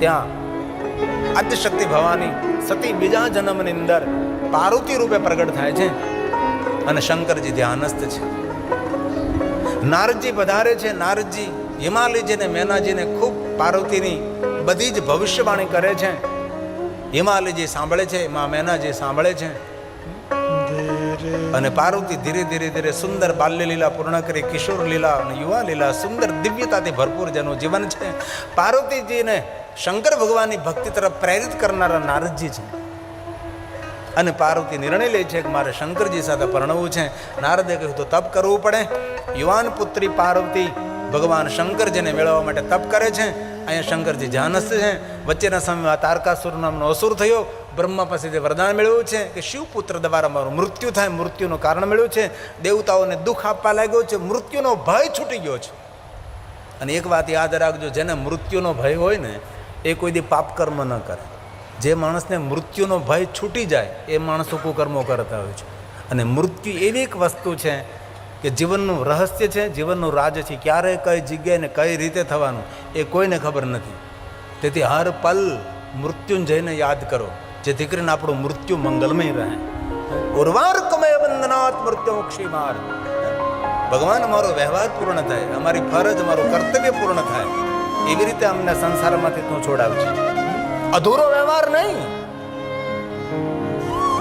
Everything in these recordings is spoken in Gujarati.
ત્યાં આદ્યશક્તિ ભવાની સતી બીજા જન્મની અંદર પાર્વતી રૂપે પ્રગટ થાય છે અને શંકરજી ધ્યાનસ્થ છે. નારદજી પધારે છે. નારદજી હિમાલયજીને મેનાજીને ખૂબ પાર્વતીની બધી જ ભવિષ્યવાણી કરે છે. હિમાલયજી સાંભળે છે, માં મેનાજી સાંભળે છે અને પાર્વતી ધીરે ધીરે ધીરે સુંદર બાલ્ય લીલા પૂર્ણ કરી કિશોર લીલા અને યુવા લીલા સુંદર દિવ્યતાથી ભરપૂર જેનું જીવન છે. પાર્વતીજીને શંકર ભગવાનની ભક્તિ તરફ પ્રેરિત કરનારા નારદજી છે અને પાર્વતી નિર્ણય લે છે કે મારે શંકરજી સાથે પરણવું છે. નારદે કહ્યું તો તપ કરવું પડે. યુવાન પુત્રી પાર્વતી ભગવાન શંકરજીને મેળવવા માટે તપ કરે છે. અહીંયા શંકરજી ધ્યાનસ્થ છે. વચ્ચેના સમયમાં તારકાસુર નામનો અસુર થયો. બ્રહ્મા પાસેથી વરદાન મેળવ્યું છે કે શિવપુત્ર દ્વારા મારું મૃત્યુ થાય. મૃત્યુનું કારણ મળ્યું છે. દેવતાઓને દુઃખ આપવા લાગ્યો છે. મૃત્યુનો ભય છૂટી ગયો છે. અને એક વાત યાદ રાખજો, જેને મૃત્યુનો ભય હોય ને એ કોઈ દી પાપ કર્મ ન કરે. જે માણસને મૃત્યુનો ભય છૂટી જાય એ માણસો કુકર્મો કરતા હોય છે. અને મૃત્યુ એવી એક વસ્તુ છે કે જીવનનું રહસ્ય છે, જીવનનું રાજ છે. ક્યારે કઈ જગ્યાએ ને કઈ રીતે થવાનું એ કોઈને ખબર નથી. તેથી હર પલ મૃત્યુંજયને યાદ કરો, જેથી કરીને આપણું મૃત્યુ મંગલમય રહે. ઉર્વાર કમય બંધનાત મૃત્યુ ક્ષીમાર. ભગવાન અમારો વ્યવહાર પૂર્ણ થાય, અમારી ફરજ અમારું કર્તવ્ય પૂર્ણ થાય, એવી રીતે અમને સંસારમાંથી તું છોડાવજે. અધૂરો વ્યવહાર નહીં,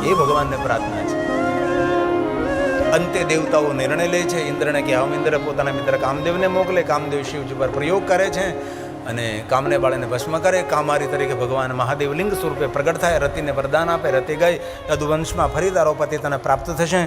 એ ભગવાનને પ્રાર્થના છે. અંતે દેવતાઓ નિર્ણય લે છે. ઇન્દ્રને કે આમ ઇન્દ્ર પોતાના મિત્ર કામદેવને મોકલે. કામદેવ શિવજી પર પ્રયોગ કરે છે અને કામને બાળાને ભસ્મ કરે. કામારી તરીકે ભગવાન મહાદેવ લિંગ સ્વરૂપે પ્રગટ થાય. રતિને વરદાન આપે. રતિ ગઈ યદુવંશમાં ફરી તારો પતિ તને પ્રાપ્ત થશે.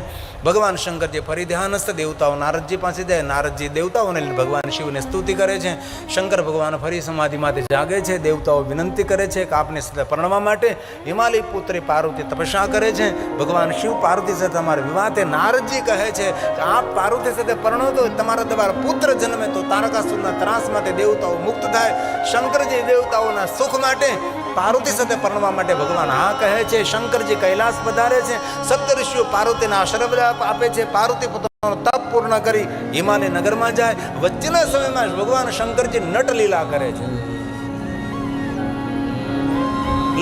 ભગવાન શંકરજી ફરી ધ્યાનસ્થ. દેવતાઓ નારદજી પાસે જાય. નારદજી દેવતાઓને ભગવાન શિવને સ્તુતિ કરે છે. શંકર ભગવાન ફરી સમાધિમાંથી જાગે છે. દેવતાઓ વિનંતી કરે છે કે આપને સાથે પરણવા માટે. હિમાલય પુત્રી પાર્વતી તપસ્યા કરે છે. ભગવાન શિવ પાર્વતી સાથે અમારા વિવાહ છે. નારદજી કહે છે કે આપ પાર્વતી સાથે પરણો તો તમારા દ્વારા પુત્ર જન્મે તો તારકાસુરના ત્રાસમાંથી દેવતાઓ મુક્ત થાય. શંકરજી દેવતાઓના સુખ માટે પાર્વતી સાથે પરણવા માટે ભગવાન હા કહે છે. શંકરજી કૈલાસ પધારે છે. સપ્તઋષિઓ પાર્વતીના આશીર્વાદ આપે છે. પાર્વતી પોતાનો તપ પૂર્ણ કરી હિમાલય નગરમાં જાય. વચ્ચેના સમયમાં ભગવાન શંકરજી નટલીલા કરે છે.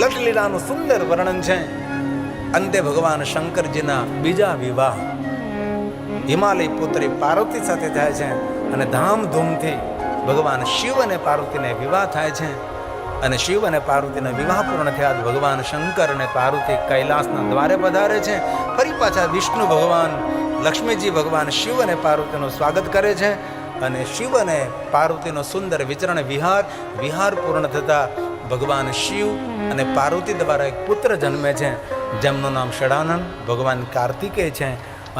લટલીલાનું સુંદર વર્ણન છે. અંતે ભગવાન શંકરજીના બીજા વિવાહ હિમાલય પુત્રી પાર્વતી સાથે થાય છે અને ધામધૂમથી ભગવાન શિવ અને પાર્વતીને વિવાહ થાય છે. અને શિવ અને પાર્વતીના વિવાહ પૂર્ણ થયા ભગવાન શંકર અને પાર્વતી કૈલાસના દ્વારે પધારે છે. ફરી પાછા વિષ્ણુ ભગવાન, લક્ષ્મીજી ભગવાન શિવ અને પાર્વતીનું સ્વાગત કરે છે અને શિવ અને પાર્વતીનો સુંદર વિચરણ વિહાર પૂર્ણ થતાં ભગવાન શિવ અને પાર્વતી દ્વારા એક પુત્ર જન્મે છે જેમનું નામ ષડાનંદ ભગવાન કાર્તિકેય છે.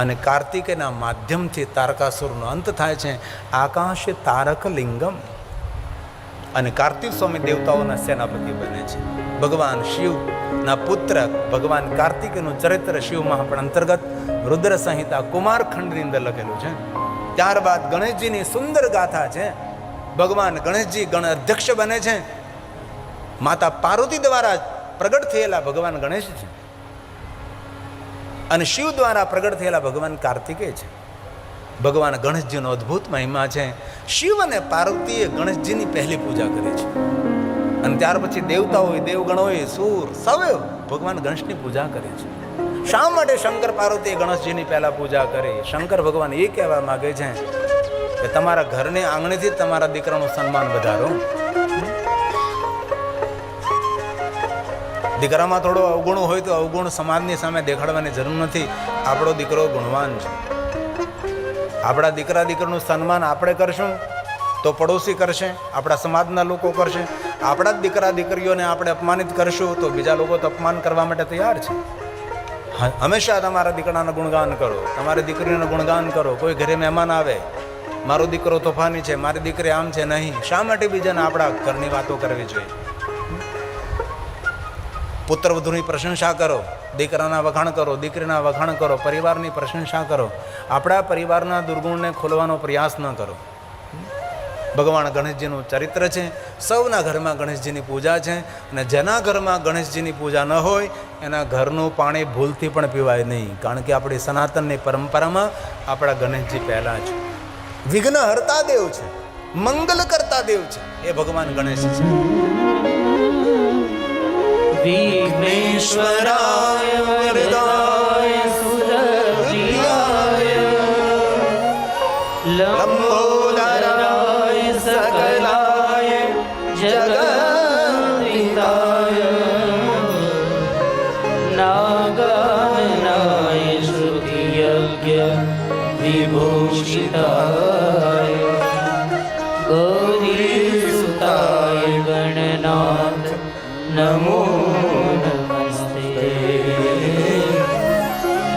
અને કાર્તિકેયના માધ્યમથી તારકાસુરનો અંત થાય છે. આકાશે તારક લિંગમ. અને કાર્તિક સ્વામી દેવતાઓના સેનાપતિ બને છે. ભગવાન શિવના પુત્ર ભગવાન કાર્તિકેયનું ચરિત્ર શિવ મહાપુરાણ અંતર્ગત રુદ્ર સંહિતા કુમાર ખંડની અંદર લખેલું છે. ત્યારબાદ ગણેશજીની સુંદર ગાથા છે. ભગવાન ગણેશજી ગણ અધ્યક્ષ બને છે. માતા પાર્વતી દ્વારા પ્રગટ થયેલા ભગવાન ગણેશ છે અને શિવ દ્વારા પ્રગટ થયેલા ભગવાન કાર્તિકેય છે. ભગવાન ગણેશજીનો અદ્ભુત મહિમા છે. શિવ અને પાર્વતીએ ગણેશજીની પહેલી પૂજા કરી છે અને ત્યાર પછી દેવતાઓએ, દેવગણોએ, સૂર સૌએ ભગવાન ગણેશની પૂજા કરી છે. શા માટે શંકર પાર્વતીએ ગણેશજીની પહેલા પૂજા કરી? શંકર ભગવાન એ કહેવા માગે છે કે તમારા ઘરને આંગણેથી તમારા દીકરાનું સન્માન વધારો. દીકરામાં થોડો અવગુણ હોય તો અવગુણ સમાજની સામે દેખાડવાની જરૂર નથી. આપણો દીકરો ગુણવાન છે. આપણા દીકરાનું સન્માન આપણે કરશું તો પડોશી કરશે, આપણા સમાજના લોકો કરશે. આપણા જ દીકરીઓને આપણે અપમાનિત કરશું તો બીજા લોકો તો અપમાન કરવા માટે તૈયાર છે. હંમેશા તમારા દીકરાનું ગુણગાન કરો, તમારી દીકરીનું ગુણગાન કરો. કોઈ ઘરે મહેમાન આવે, મારો દીકરો તોફાની છે, મારી દીકરી આમ છે, નહીં. શા માટે બીજાને આપણા ઘરની વાતો કરવી જોઈએ? પુત્ર વધુની પ્રશંસા કરો, દીકરાના વખાણ કરો, દીકરીના વખાણ કરો, પરિવારની પ્રશંસા કરો. આપણા પરિવારના દુર્ગુણને ખોલવાનો પ્રયાસ ન કરો. ભગવાન ગણેશજીનું ચરિત્ર છે. સૌના ઘરમાં ગણેશજીની પૂજા છે અને જેના ઘરમાં ગણેશજીની પૂજા ન હોય એના ઘરનું પાણી ભૂલથી પણ પીવાય નહીં. કારણ કે આપણી સનાતનની પરંપરામાં આપણા ગણેશજી પહેલાં છે. વિઘ્ન હરતા દેવ છે, મંગલ કરતા દેવ છે એ ભગવાન ગણેશ છે. ईश्वराय वरदाय सुरप्रियाय लंबोदराय सकलाय जगद्विताय नागाननाय श्रुतियज्ञ विभूषिताय गौरीसुताय गणनाथ नमो नमस्ते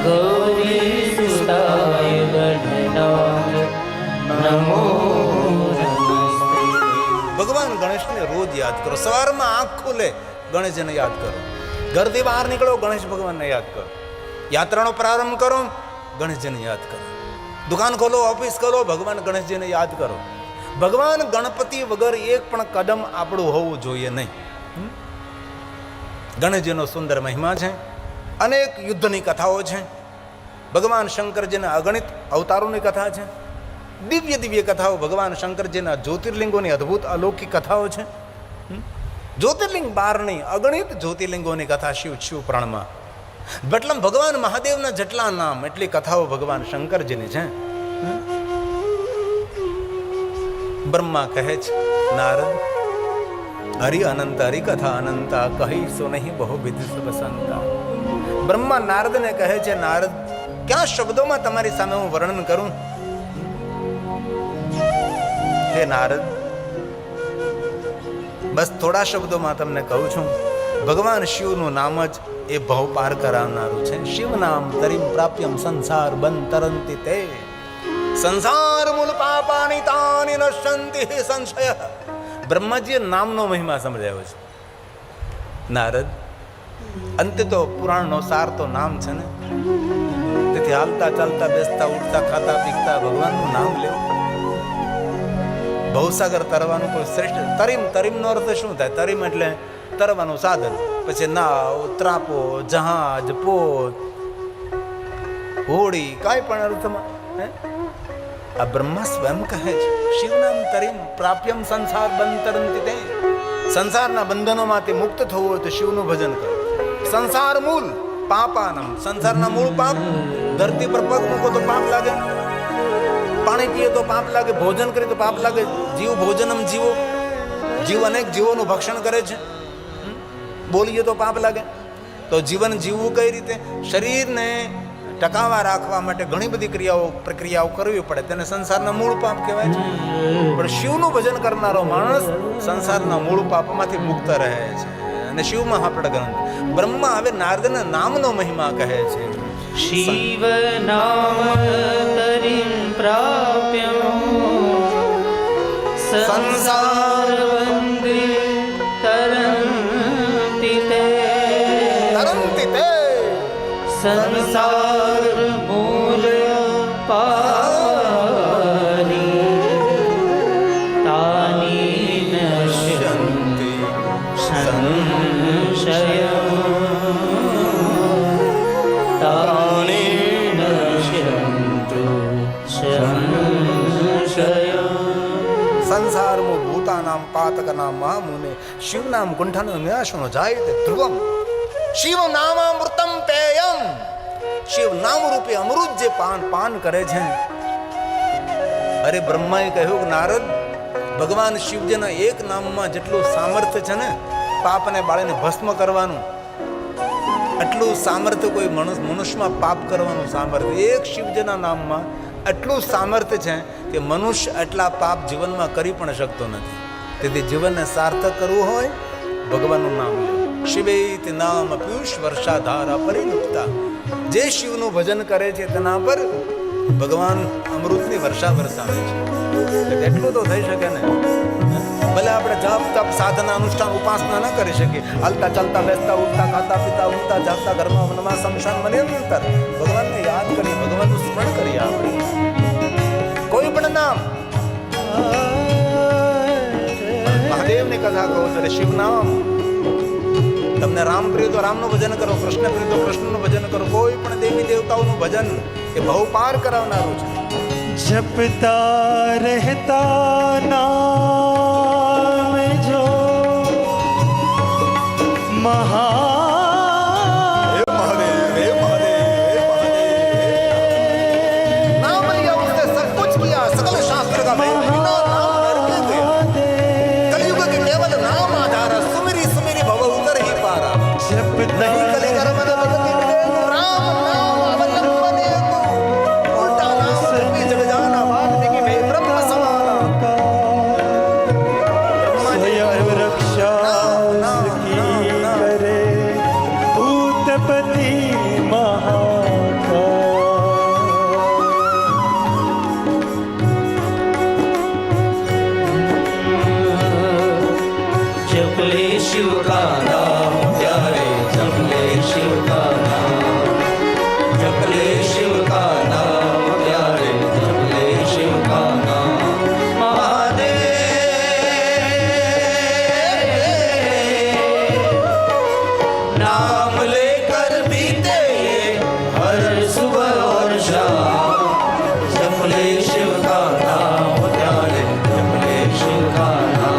गौरीसुताय गणनाथ नमो नमस्ते। ભગવાન ગણેશને રોજ યાદ કરો. સવારમાં આંખ ખુલે ગણેશજીને યાદ કરો. ઘરથી બહાર નીકળો ગણેશ ભગવાનને યાદ કરો. યાત્રાનો પ્રારંભ કરો ગણેશજીને યાદ કરો. દુકાન ખોલો, ઓફિસ ખોલો, ભગવાન ગણેશજીને યાદ કરો. ભગવાન ગણપતિ વગર એક પણ કદમ આપણું હોવું જોઈએ નહીં. ગણેશજીનો સુંદર મહિમા છે. અનેક યુદ્ધની કથાઓ છે. ભગવાન શંકરજીના અગણિત અવતારોની કથા છે. દિવ્ય દિવ્ય કથાઓ. ભગવાન શંકરજીના જ્યોતિર્લિંગોની અદ્ભુત અલૌકિક કથાઓ છે. જ્યોતિર્લિંગ બાર નહીં, અગણિત જ્યોતિર્લિંગોની કથા શિવ પુરાણમાં. મતલબ ભગવાન મહાદેવના જેટલા નામ એટલી કથાઓ ભગવાન શંકરજીની છે. બ્રહ્મા કહે છે નારદ હરિ અનંત હરિ કથા અનંતા કહી સો નહીં બહુ વિધિ બસંતા. બ્રહ્મા નારદને કહે છે નારદ ક્યાં શબ્દોમાં તમારી સામે હું વર્ણન કરું. હે નારદ બસ થોડા શબ્દોમાં તમને કહું છું. ભગવાન શિવનું નામ જ એ ભવ પાર કરાવનારું છે. શિવ નામ તરીમ પ્રાપ્યમ સંસાર બંધ તરંતિ તે સંસાર મૂળ પાપાની તાની નશ્યંતિ સંશય. બ્રહ્માજીએ નામનો મહિમા સમજાવ્યો છે. નારદ અંતે તો પુરાણનો સાર તો નામ છે ને. તેથી હાલતા ચાલતા બેસતા ઉઠતા ખાતા પીતા ભગવાનનું નામ લેવું. ભવસાગર તરવાનું કોઈ શ્રેષ્ઠ. તરીમનો અર્થ શું થાય? તરીમ એટલે તરવાનું સાધન. પછી નાવ, ત્રાપો, જહાજ, પોત, હોડી, કાંઈ પણ અર્થમાં. આ બ્રહ્મા સ્વયં કહે છે શિવ નામ તરીમ પ્રાપ્યમ સંસાર બંધ તરંતિ તે. સંસારના બંધનોમાંથી મુક્ત થવું હોય તો શિવનું ભજન કરો. સંસાર મૂળ પાપાનમ. સંસારના મૂળ પાપ. ધરતી પર પગ મૂકો તો પાપ લાગે, પાણી પીએ તો પાપ લાગે, ભોજન કરે તો પાપ લાગે. જીવ ભોજનમ જીવો. જીવ અનેક જીવોનું ભક્ષણ કરે છે. બોલીએ તો પાપ લાગે. તો જીવન જીવવું કઈ રીતે? શરીરને ટકાવા રાખવા માટે ઘણી બધી પ્રક્રિયાઓ કરવી પડે. તેને સંસારના મૂળ પાપ કહેવાય છે. પણ શિવનું ભજન કરનારો માણસ સંસારના મૂળ પાપમાંથી મુક્ત રહે છે. અને શિવ મહાપ્રદ ગ્રંથ બ્રહ્મા હવે નારદના નામનો મહિમા કહે છે. શિવ નામ તરીમ પ્રાપ્યમ સંસાર બંધિ તરંતિ તે. સંસાર મૂલ પાની તાની નશ્યંતિ સંશય તાની નશ્યંતુ સંશય. સંસારમાં ભૂતાનામ પાતકનામ મહામુને શિવ નામ ગુંઠાનો નિરાશનો જાય તે ધ્રુવમ. શિવ નામામૃતમ પેયમ. શિવ નામ રૂપે અમૃત જે પાન કરે છે. અરે બ્રહ્માએ કહ્યું કે નારદ ભગવાન શિવજીના એક નામમાં જેટલું સામર્થ્ય છે ને પાપને બાળીને ભસ્મ કરવાનું, એટલું સામર્થ્ય કોઈ મનુષ્યમાં પાપ કરવાનું સામર્થ્ય એક શિવજીના નામમાં એટલું સામર્થ્ય છે કે મનુષ્ય એટલા પાપ જીવનમાં કરી પણ શકતો નથી. તેથી જીવનને સાર્થક કરવું હોય ભગવાનનું નામ લે. શિવેતિ નામ પિયુષ વર્ષાધારા પરિલુપ્તા. જે શિવનું ભજન કરે છે તેના પર ભગવાન અમૃતની વર્ષા વરસાવે છે. એટલું તો થઈ શકે ને. ભલે આપણે જપ તપ સાધના અનુષ્ઠાન ઉપાસના ન કરી શકીએ, હાલતા ચાલતા બેસતા ઉઠતા ખાતા પીતા ઉઠતા જાગતા ઘરમાં વનમાં શમશાન નિરંતર ભગવાનને યાદ કરીએ, ભગવાનનું સ્મરણ કરીએ. આપણે કોઈ પણ નામ મહાદેવની કથા કહો ત્યારે શિવ નામ. તમને રામ પ્રિય તો રામનું ભજન કરો, કૃષ્ણ પ્રિય તો કૃષ્ણનું ભજન કરો. કોઈ પણ દેવી દેવતાઓનું ભજન એ ભવ પાર કરાવનારું છે. જપતા રહેતા નામ જો મહા शिव का नाम प्यारे जप ले शिव का नाम जप ले शिव का नाम प्यारे जप ले शिव का नाम महादेव नाम लेकर बीते हर सुबह और शाम जप ले शिव का नाम प्यारे जप ले शिव का नाम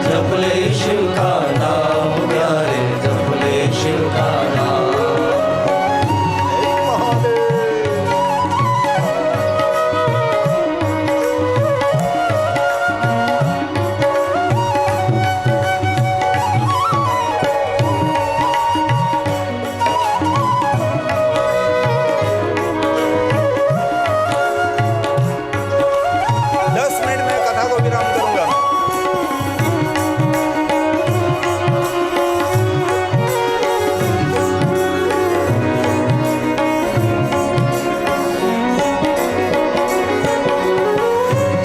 जप ले शिव का नाम प्यारे जप ले शिव का नाम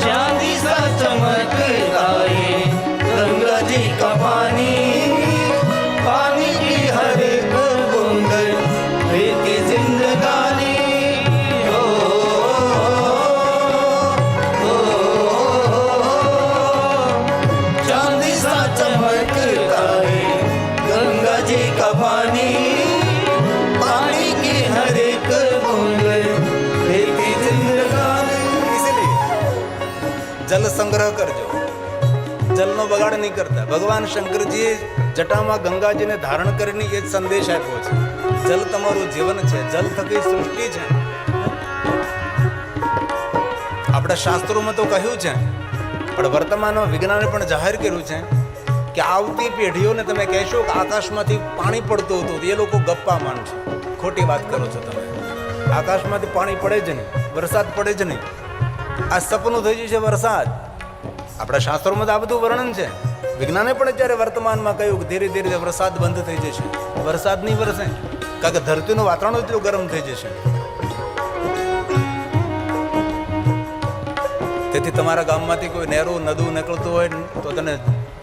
चांदी सा चमकता ये गंगा जी का पानी पानी की हर एक बूंद देती जिंदगानी ओ, ओ, चांदी सा चमकता है गंगा जी का पानी पानी की हर एक बूंद देती जिंदगानी इसलिए જલ સંગ્રહ કરજો, જલનો બગાડ નહીં કરતા. ભગવાન શંકરજીએ જટામાં ગંગાજીને ધારણ કરીને એ જ સંદેશ આપ્યો છે. જલ તમારું જીવન છે, જલ થકી સૃષ્ટિ છે. આપણા શાસ્ત્રોમાં તો કહ્યું છે, પણ વર્તમાનમાં વિજ્ઞાને પણ જાહેર કર્યું છે કે આવતી પેઢીઓને તમે કહેશો કે આકાશમાંથી પાણી પડતું હતું, એ લોકો ગપ્પા માનશે. ખોટી વાત કરો છો તમે. આકાશમાંથી પાણી પડે જ નહીં, વરસાદ પડે જ નહીં. આ સપનું થઈ જશે વરસાદ. આપણા શાસ્ત્રોમાં તો આ બધું વર્ણન છે. વિજ્ઞાને પણ અત્યારે વર્તમાનમાં કહ્યું કે ધીરે ધીરે વરસાદ બંધ થઈ જશે, વરસાદ નહીં વરસે, કારણ કે ધરતીનું વાતાવરણ એટલું ગરમ થઈ જશે. તેથી તમારા ગામમાંથી કોઈ નહેરું નદું નીકળતું હોય તો તમે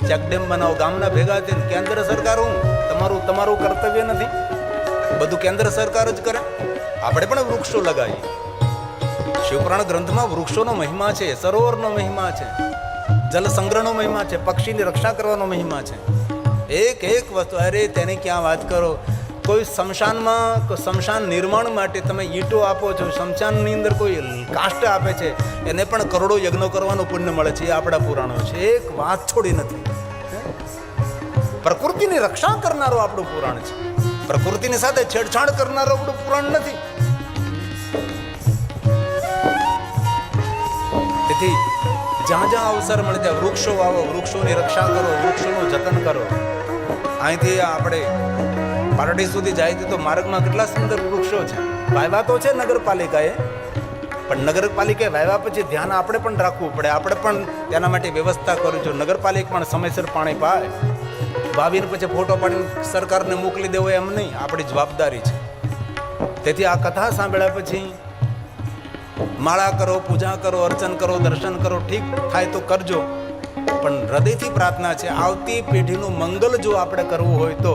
ચેકડેમ બનાવો. ગામના ભેગા થઈને કેન્દ્ર સરકાર તમારું કર્તવ્ય નથી, બધું કેન્દ્ર સરકાર જ કરે. આપણે પણ વૃક્ષો લગાવીએ. શિવપુરાણ ગ્રંથમાં વૃક્ષોનો મહિમા છે, સરોવરનો મહિમા છે, જલ સંગ્રહનો મહિમા છે, પક્ષીની રક્ષા કરવાનો મહિમા છે. એક એક વસ્તુ, અરે તેની ક્યાં વાત કરો. કોઈ સ્મશાન નિર્માણ માટે તમે ઈંટો આપો છો, સ્મશાનની અંદર કોઈ કાષ્ટ આપે છે, એને પણ કરોડો યજ્ઞો કરવાનું પુણ્ય મળે છે. એ આપણા પુરાણો છે. એક વાત છોડી નથી. પ્રકૃતિની રક્ષા કરનારો આપણું પુરાણ છે. પ્રકૃતિની સાથે છેડછાડ કરનારો આપણું પુરાણ નથી. તેથી જ્યાં જ્યાં અવસર મળે ત્યાં વૃક્ષો વાવો, વૃક્ષોની રક્ષા કરો, વૃક્ષોનું જતન કરો. અહીંથી આપણે પારડી સુધી જાય તો માર્ગમાં કેટલા સુંદર વૃક્ષો છે. વાવ્યા તો છે નગરપાલિકાએ, પણ નગરપાલિકાએ વાવ્યા પછી ધ્યાન આપણે પણ રાખવું પડે. આપણે પણ તેના માટે વ્યવસ્થા કરવી જોઈએ. નગરપાલિકા પણ સમયસર પાણી પાય. વાવીને પછી ફોટો પાડીને સરકારને મોકલી દેવો એમ નહીં, આપણી જવાબદારી છે. તેથી આ કથા સાંભળ્યા પછી માળા કરો, પૂજા કરો, અર્ચન કરો, દર્શન કરો, ઠીક થાય તો કરજો. પણ હૃદયથી પ્રાર્થના છે, આવતી પેઢીનું મંગલ જો આપણે કરવું હોય તો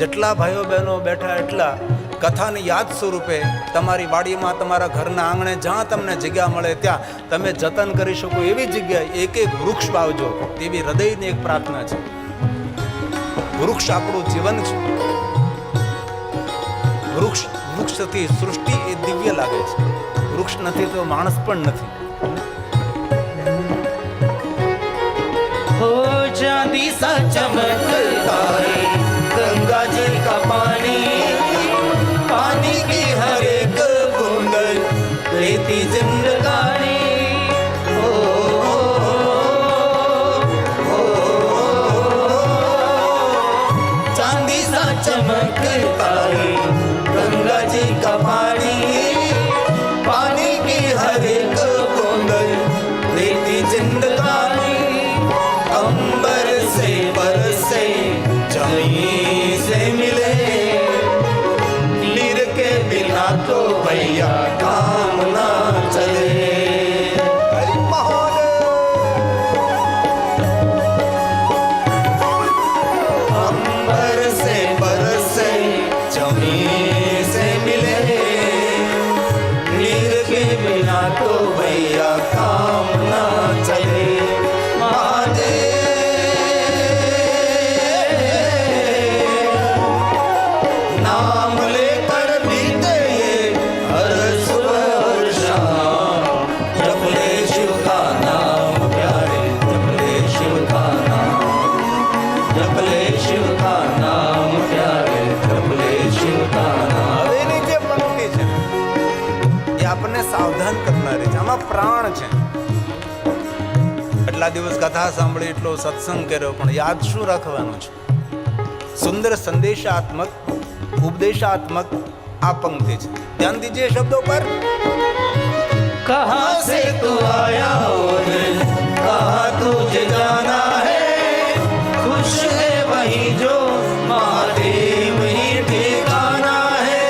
જેટલા ભાઈઓ બહેનો બેઠા એટલા કથાની યાદ સ્વરૂપે તમારી વાડીમાં, તમારા ઘરના આંગણે, જ્યાં તમને જગ્યા મળે ત્યાં તમે જતન કરી શકો એવી જગ્યાએ એક એક વૃક્ષ વાવજો. તેવી હૃદયની એક પ્રાર્થના છે. વૃક્ષ આપણું જીવન છે. વૃક્ષથી સૃષ્ટિ એ દિવ્ય લાગે છે. વૃક્ષ નથી તો માણસ પણ નથી. हो चांदी सा चमकता है गंगा जी का पानी पानी की हर एक बूंद लेती जिंदगानी हो चांदी सा चमकता है गंगा जी का पानी पानी की हर एक बूंद लेती जिंदगानी अंबर से बरसे जमीन से मिले नीर के बिना तो भैया काम ना चले जप ले शिव का नाम प्यारे, जप ले शिव का नाम। હવેની જે પંક્તિ છે એ આપણને સાવધાન કરનારી છે, આમાં પ્રાણ છે. એટલા દિવસ કથા સાંભળી, એટલો સત્સંગ કર્યો, પણ યાદ શું રાખવાનું છે? સુંદર સંદેશાત્મક, ઉપદેશાત્મક આ પંક્તિ છે. ધ્યાન દીजिए શબ્દો પર. कहाँ से तू आया और कहाँ तुझे जाना है, खुश है वही जो महादेव ही ठिकाना है।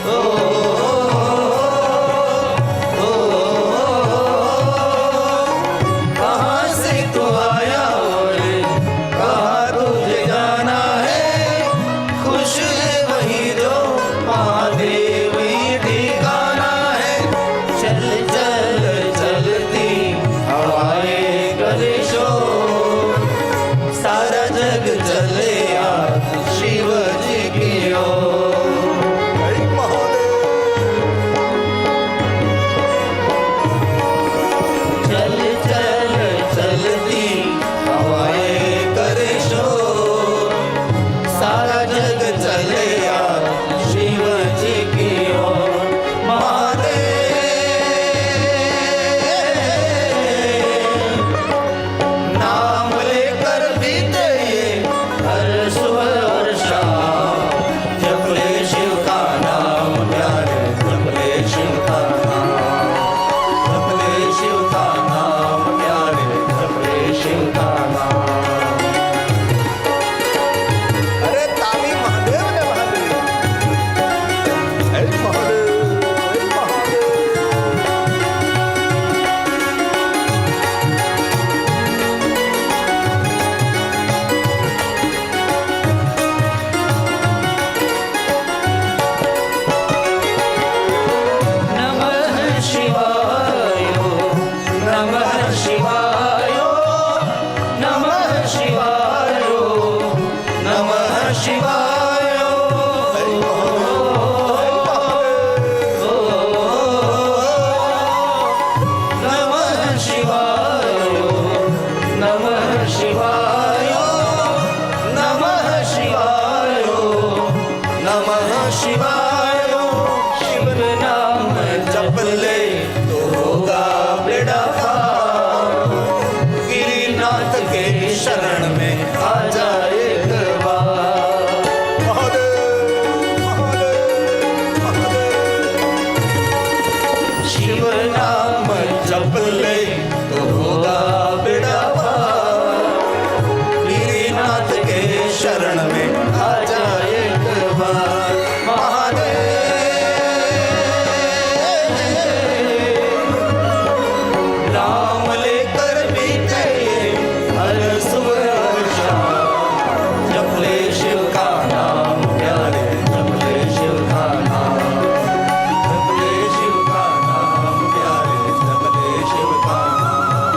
ओ, ओ, कहाँ से तू आया और कहाँ तुझे जाना है, खुश है वही जो महादेव ही ठिकाना है। चल चल चलती हवाएं करे शोर, सारा जग चले आज शिव जी की ओर। હરિ મહાદેવ. चल चल चलती हवाएं करे शोर, सारा जग चले आज शिव जी की ओर। महादेव नाम लेकर बीते ये हर सुबह और शाम, जप ले शिव का नाम प्यारे, जप ले शिव का नाम, जप ले शिव का नाम प्यारे, जप ले शिव का नाम। અરે તાલી મહાદેવ ને મહાદેવ. હરિ મહાદેવ, હરિ મહાદેવ. नमः शिवाय, नमः शिवाय, नमः शिवाय, नमः शिवाय। હરિ મહાદેવ, नमः शिवाय, नमः शिवाय, नमः शिवाय, नमः शिवाय। शिव नाम जप ले तो होगा बेड़ा पार, गिरिनाथ के शरण में आ जाए एक बार। મહાદેવ, મહાદેવ, મહાદેવ. शिव नाम जप ले तो होगा बेड़ा पार, गिरिनाथ के शरण में आ जाए एक बार। महादेव नाम लेकर बीते ये हर सुबह और शाम, जप ले शिव का नाम प्यारे, जप ले शिव का नाम, जप ले शिव का नाम प्यारे, जप ले शिव का नाम,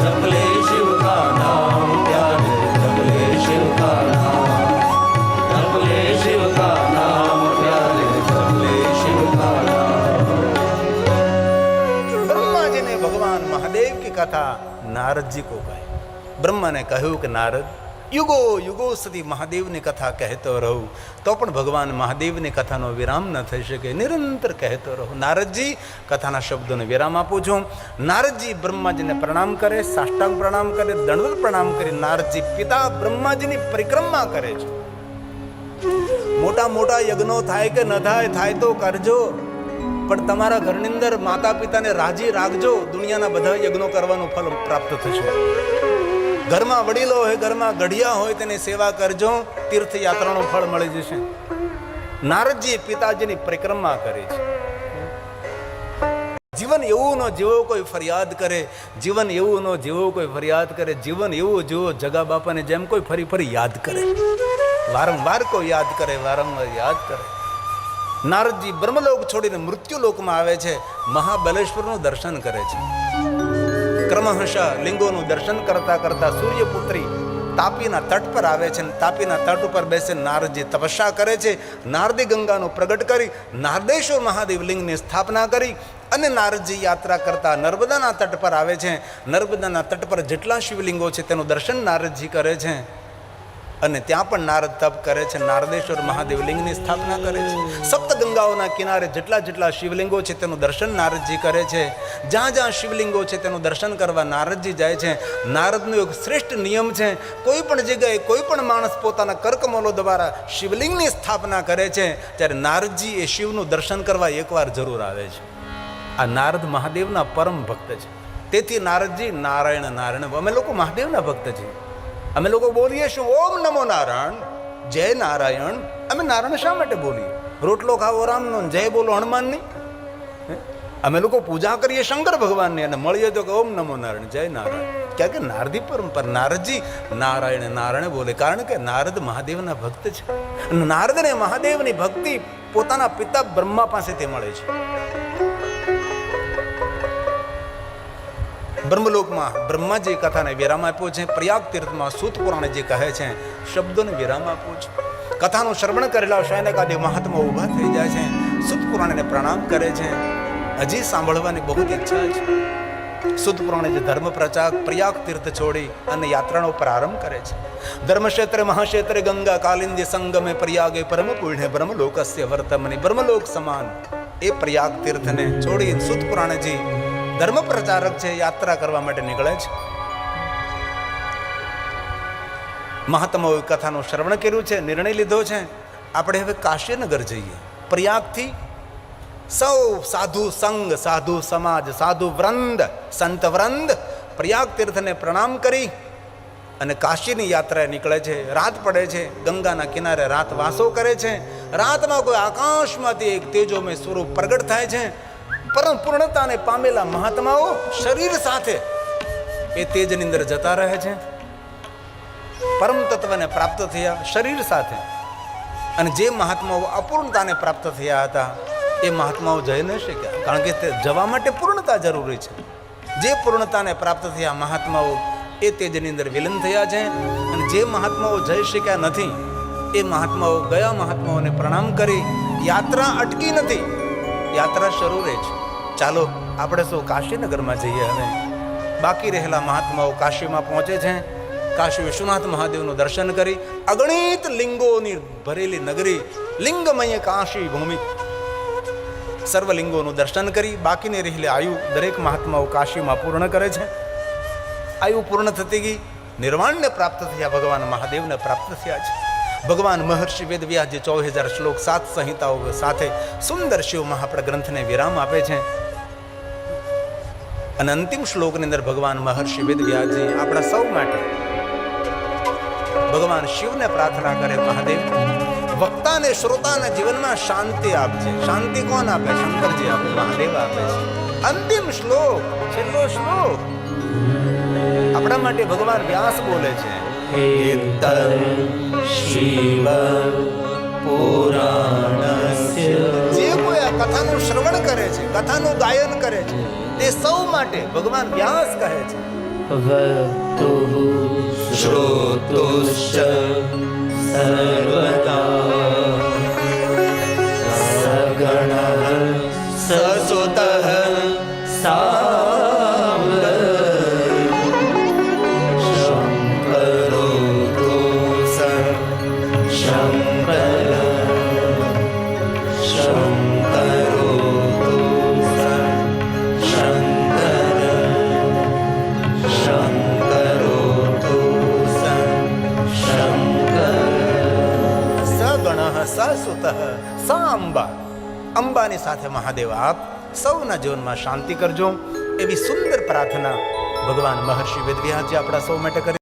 जप ले शिव का नाम प्यारे, जप ले शिव का नाम, जप ले शिव का नाम प्यारे, जप ले शिव का नाम। ब्रह्मा जी ने भगवान महादेव की कथा नारद जी को कही. ब्रह्मा ने કહ્યું કે નારદ, યુગો યુગો સુધી મહાદેવની કથા કહેતો રહું તો પણ ભગવાન મહાદેવની કથાનો વિરામ ન થઈ શકે, નિરંતર કહેતો રહું. નારદજી કથાના શબ્દોને વિરામ આપું છું. નારદજી બ્રહ્માજીને પ્રણામ કરે, સાષ્ટાંગ પ્રણામ કરે, દંડવત પ્રણામ કરી નારદજી પિતા બ્રહ્માજીની પરિક્રમા કરે છે. મોટા મોટા યજ્ઞો થાય કે ન થાય, થાય તો કરજો, પણ તમારા ઘરની અંદર માતા પિતાને રાજી રાખજો. દુનિયાના બધા યજ્ઞો કરવાનું ફળ પ્રાપ્ત થશે. ઘરમાં વડીલો હોય, ઘરમાં ગઢિયા હોય, તેની સેવા કરજો, તીર્થયાત્રાનું ફળ મળી જશે. નારદજી પિતાજીની પરિક્રમા કરી છે. જીવન એવું ન જીવો કોઈ ફરિયાદ કરે, જીવન એવું ન જીવો કોઈ ફરિયાદ કરે, જીવન એવું જીવો જગા બાપાને જેમ કોઈ ફરી ફરી યાદ કરે, વારંવાર કોઈ યાદ કરે, વારંવાર યાદ કરે. નારદજી બ્રહ્મલોક છોડીને મૃત્યુલોકમાં આવે છે, મહાબલેશ્વરનું દર્શન કરે છે. ક્રમશઃ લિંગોનું દર્શન કરતા કરતા સૂર્યપુત્રી તાપીના તટ પર આવે છે. તાપીના તટ ઉપર બેસે નારદજી તપસ્યા કરે છે. નારદી ગંગાનું પ્રગટ કરી નારદેશ્વર મહાદેવ લિંગની સ્થાપના કરી અને નારદજી યાત્રા કરતા નર્મદાના તટ પર આવે છે. નર્મદાના તટ પર જેટલા શિવલિંગો છે તેનું દર્શન નારદજી કરે છે. અને ત્યાં પણ નારદ તપ કરે છે. નારદેશ્વર મહાદેવ લિંગની સ્થાપના કરે છે. સપ્ત ગંગાઓના કિનારે જેટલા જેટલા શિવલિંગો છે તેનું દર્શન નારદજી કરે છે. જ્યાં જ્યાં શિવલિંગો છે તેનું દર્શન કરવા નારદજી જાય છે. નારદનો એક શ્રેષ્ઠ નિયમ છે, કોઈ પણ જગ્યાએ કોઈ પણ માણસ પોતાના કરકમલો દ્વારા શિવલિંગની સ્થાપના કરે છે ત્યારે નારદજી એ શિવનું દર્શન કરવા એકવાર જરૂર આવે છે. આ નારદ મહાદેવના પરમ ભક્ત છે. તેથી નારદજી નારાયણ નારાયણ. અમે લોકો મહાદેવના ભક્ત છીએ. અમે લોકો બોલીએ શું? ઓમ નમો નારાયણ, જય નારાયણ. અમે નારાયણ શા માટે બોલીએ? રોટલો ખાવો રામનો, જય બોલો હનુમાનની. અમે લોકો પૂજા કરીએ શંકર ભગવાનની અને મળીએ તો કે ઓમ નમો નારાયણ, જય નારાયણ. ક્યાં કે નારદી પરંપરા. નારદજી નારાયણ નારાયણ બોલે, કારણ કે નારદ મહાદેવના ભક્ત છે. નારદને મહાદેવની ભક્તિ પોતાના પિતા બ્રહ્મા પાસેથી મળે છે. બ્રહ્મલોકમાં બ્રહ્માજી કથાને વિરામ આપ્યો છે. પ્રયાગ તીર્થમાં સૂત પુરાણજી કહે છે શબ્દોને વિરામ આપવો છે. કથાનું શ્રવણ કરેલા શયનકાદી મહાત્મા ઊભા થઈ જાય છે, સૂત પુરાણને પ્રણામ કરે છે. હજી સાંભળવાની બહુ જ ઈચ્છા છે. સૂત પુરાણજી ધર્મ પ્રચાર પ્રયાગ તીર્થ છોડી અને યાત્રાનો પ્રારંભ કરે છે. ધર્મક્ષેત્રે મહાક્ષેત્રે ગંગા કાલિંદી સંગમે પ્રયાગે પરમ પુણ્ય બ્રહ્મલોકસ્ય વર્તમની. બ્રહ્મલોક સમાન એ પ્રયાગ તીર્થને છોડી સૂત પુરાણજી ધર્મ પ્રચારક છે, યાત્રા કરવા માટે નીકળે છે. મહાત્માઓએ કથાનું શ્રવણ કર્યું છે, નિર્ણય લીધો છે આપણે હવે કાશીનગર જઈએ. પ્રયાગથી સૌ સાધુ સંઘ, સાધુ સમાજ, સાધુ વૃંદ, સંત વૃંદ પ્રયાગ તીર્થને પ્રણામ કરી અને કાશીની યાત્રાએ નીકળે છે. રાત પડે છે, ગંગાના કિનારે રાત વાસો કરે છે. રાતમાં કોઈ આકાશમાંથી એક તેજોમય સ્વરૂપ પ્રગટ થાય છે. પરમ પૂર્ણતાને પામેલા મહાત્માઓ શરીર સાથે એ તેજની અંદર જતા રહે છે. પરમ તત્વને પ્રાપ્ત થયા શરીર સાથે. અને જે મહાત્માઓ અપૂર્ણતાને પ્રાપ્ત થયા હતા એ મહાત્માઓ જઈ ન શક્યા, કારણ કે તે જવા માટે પૂર્ણતા જરૂરી છે. જે પૂર્ણતાને પ્રાપ્ત થયા મહાત્માઓ એ તેજની અંદર વિલીન થયા છે. અને જે મહાત્માઓ જઈ શક્યા નથી એ મહાત્માઓ ગયા મહાત્માઓને પ્રણામ કરી યાત્રા અટકી નથી, યાત્રા શરૂ રહે છે. ચાલો આપણે સૌ કાશીનગરમાં જઈએ. હવે બાકી રહેલા મહાત્માઓ કાશીમાં પહોંચે છે. કાશી વિશ્વનાથ મહાદેવનું દર્શન કરી અગણિત લિંગોની ભરેલી નગરી, લિંગમય કાશી ભૂમિ, સર્વલિંગોનું દર્શન કરી બાકીની રહેલી આયુ દરેક મહાત્માઓ કાશીમાં પૂર્ણ કરે છે. આયુ પૂર્ણ થતી ગઈ, નિર્વાણને પ્રાપ્ત થયા, ભગવાન મહાદેવને પ્રાપ્ત થયા છે. ભગવાન મહર્ષિ વેદવ્યાસજી 14,000 શ્લોક 7 સંહિતાઓ સાથે સુંદર શિવ મહાપ્ર ગ્રંથને વિરામ આપે છે. અને અંતિમ શ્લોકની અંદર ભગવાન મહર્ષિ વેદવ્યાસજી આપણા સૌ માટે ભગવાન શિવને પ્રાર્થના કરે, મહાદેવ વક્તાને શ્રોતાના જીવનમાં શાંતિ આપજે. શાંતિ કોણ આપે? શંકરજી આપે, મહાદેવ આપે છે. અંતિમ શ્લોક, છેલ્લો શ્લોક આપણા માટે ભગવાન વ્યાસ બોલે છે, શિવ પુરાણસ્ય. જે કોઈ આ કથાનું શ્રવણ કરે છે, કથાનું ગાયન કરે છે, તે સૌ માટે ભગવાન વ્યાસ કહે છે, વક્તુ શ્રોતુશ્ચ સર્વદા સગણઃ સસુતઃ સાંબ શંકરો શંકર શંકરો શંકર શંકરો સગણઃ સસુતઃ સાંબા. અંબાની સાથે મહાદેવ આપ સૌના જીવનમાં શાંતિ કરજો. એવી સુંદર પ્રાર્થના ભગવાન મહર્ષિ વેદવ્યાસજી આપણા સૌ માટે કરી.